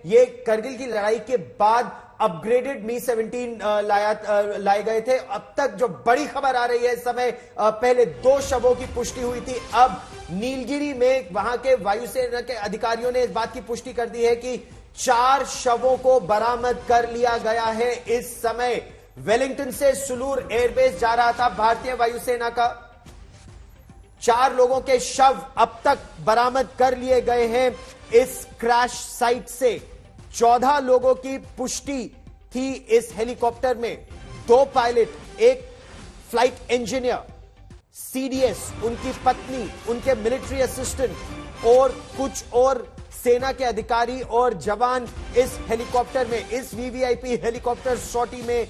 ये करगिल की लड़ाई के बाद अपग्रेडेड मी 17 लाए गए थे। अब तक जो बड़ी खबर आ रही है इस समय, पहले 2 शवों की पुष्टि हुई थी, अब नीलगिरी में वहां के वायुसेना के अधिकारियों ने इस बात की पुष्टि कर दी है कि 4 शवों को बरामद कर लिया गया है। इस समय वेलिंगटन से सुलूर एयरबेस जा रहा था भारतीय वायुसेना का। 4 लोगों के शव अब तक बरामद कर लिए गए हैं इस क्रैश साइट से। 14 लोगों की पुष्टि थी इस हेलीकॉप्टर में, 2 पायलट, 1 फ्लाइट इंजीनियर, सीडीएस, उनकी पत्नी, उनके मिलिट्री असिस्टेंट और कुछ और सेना के अधिकारी और जवान इस हेलीकॉप्टर में, इस वीवीआईपी हेलीकॉप्टर सॉटी में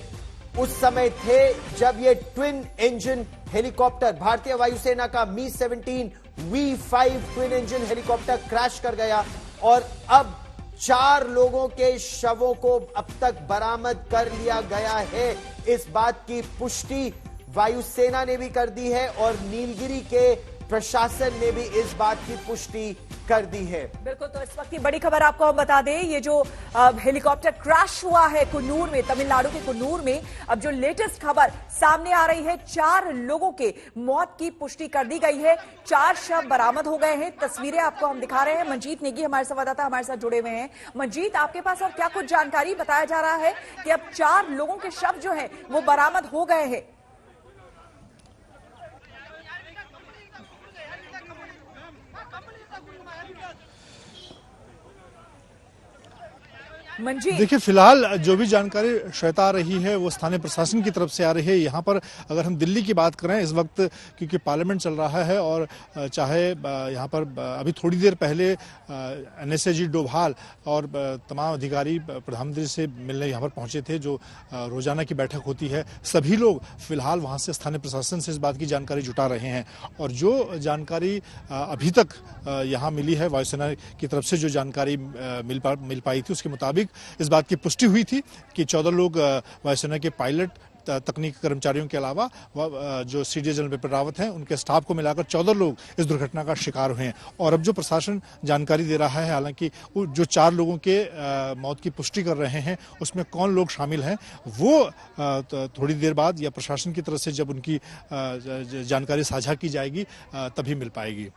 उस समय थे जब ये ट्विन इंजन हेलीकॉप्टर, भारतीय वायुसेना का मी 17 V5 twin engine helicopter crash कर गया। और अब 4 लोगों के शवों को अब तक बरामद कर लिया गया है। इस बात की पुष्टि वायुसेना ने भी कर दी है और नीलगिरी के प्रशासन ने भी इस बात की पुष्टि कर दी है। बिल्कुल, तो इस वक्त की बड़ी खबर आपको हम बता दें, ये जो हेलीकॉप्टर क्रैश हुआ है कुन्नूर में, तमिलनाडु के कुन्नूर में, अब जो लेटेस्ट खबर सामने आ रही है, 4 लोगों के मौत की पुष्टि कर दी गई है। 4 शव बरामद हो गए हैं। तस्वीरें आपको हम दिखा रहे हैं। मंजीत नेगी हमारे संवाददाता हमारे साथ जुड़े हुए हैं। मंजीत, आपके पास और क्या कुछ जानकारी? बताया जा रहा है कि अब 4 लोगों के शव जो है वो बरामद हो गए हैं। देखिए, फिलहाल जो भी जानकारी श्वेता आ रही है वो स्थानीय प्रशासन की तरफ से आ रही है। यहाँ पर अगर हम दिल्ली की बात करें इस वक्त, क्योंकि पार्लियामेंट चल रहा है और चाहे यहाँ पर अभी थोड़ी देर पहले NSAG डोभाल और तमाम अधिकारी प्रधानमंत्री से मिलने यहाँ पर पहुँचे थे, जो रोजाना की बैठक होती है, सभी लोग फिलहाल वहाँ से स्थानीय प्रशासन से इस बात की जानकारी जुटा रहे हैं। और जो जानकारी अभी तक यहाँ मिली है, वायुसेना की तरफ से जो जानकारी मिल पाई थी, उसके मुताबिक इस बात की पुष्टि हुई थी कि 14 लोग वायुसेना के पायलट, तकनीकी कर्मचारियों के अलावा जो सीडीएस जनरल बिपिन रावत हैं, उनके स्टाफ को मिलाकर 14 लोग इस दुर्घटना का शिकार हुए हैं। और अब जो प्रशासन जानकारी दे रहा है, हालांकि जो 4 लोगों के मौत की पुष्टि कर रहे हैं उसमें कौन लोग शामिल हैं वो थोड़ी देर बाद या प्रशासन की तरफ से जब उनकी जानकारी साझा की जाएगी तभी मिल पाएगी।